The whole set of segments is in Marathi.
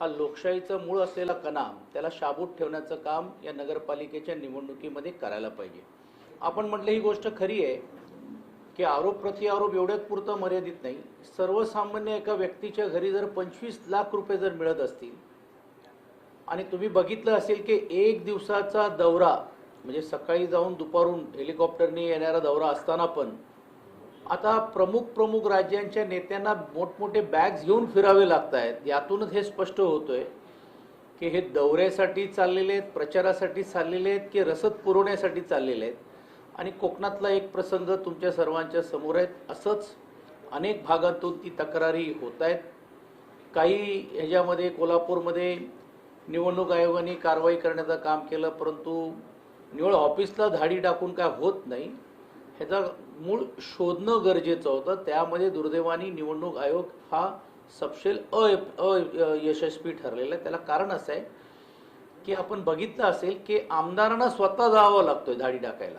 हा लोकशाहीचं मूळ असलेला कणा त्याला शाबूत ठेवण्याचं काम या नगरपालिकेच्या निवडणुकीमध्ये करायला पाहिजे। आपण म्हटलं ही गोष्ट खरी आहे की आरोप प्रत्यारोप एवढ्याच पुरतं मर्यादित नाही। सर्वसामान्य एका व्यक्तीच्या घरी जर 25 लाख रुपये जर मिळत असतील आणि तुम्ही बघितलं असेल की एक दिवसाचा दौरा म्हणजे सकाळी जाऊन दुपारून हेलिकॉप्टरने येणारा दौरा असताना पण आता प्रमुख राज्यांच्या नेत्यांना मोठमोठे बॅग्स घेऊन फिरावे लागत आहेत। यातूनच हे स्पष्ट होतंय की हे दौऱ्यासाठी चाललेले आहेत, प्रचारासाठी चाललेले आहेत की रसद पुरवण्यासाठी चाललेले आहेत। आणि कोकणातला एक प्रसंग तुमच्या सर्वांच्या समोर आहे। असंच अनेक भागातून ती तक्रारी होत आहेत। काही ह्याच्यामध्ये कोल्हापूरमध्ये निवडणूक आयोगाने कारवाई करण्याचं काम केलं, परंतु निवड ऑफिसला धाडी टाकून काय होत नाही। ह्याचा मूळ शोधणं गरजेचं होतं। त्यामध्ये दुर्दैवाने निवडणूक आयोग हा सपशेल अयशस्वी ठरलेला आहे। त्याला कारण असं आहे की आपण बघितलं असेल की आमदारांना स्वतः जावं लागतोय धाडी टाकायला,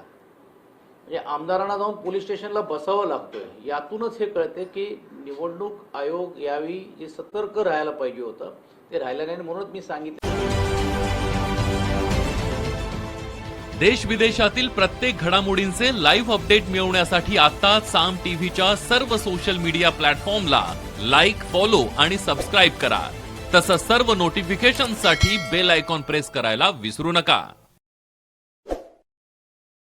म्हणजे आमदारांना जाऊन पोलीस स्टेशनला बसावं लागतोय। यातूनच हे कळते की निवडणूक आयोग यावेळी जे सतर्क राहायला पाहिजे होतं ते राहिलं नाही। म्हणूनच मी सांगितलं देश विदेशातील प्रत्येक घडामोडींचे लाईव्ह अपडेट मिळवण्यासाठी आता साम टीव्हीच्या सर्व सोशल मीडिया प्लॅटफॉर्मला लाईक, फॉलो आणि सबस्क्राईब करा। तसंच सर्व नोटिफिकेशनसाठी बेल आयकॉन प्रेस करायला विसरू नका।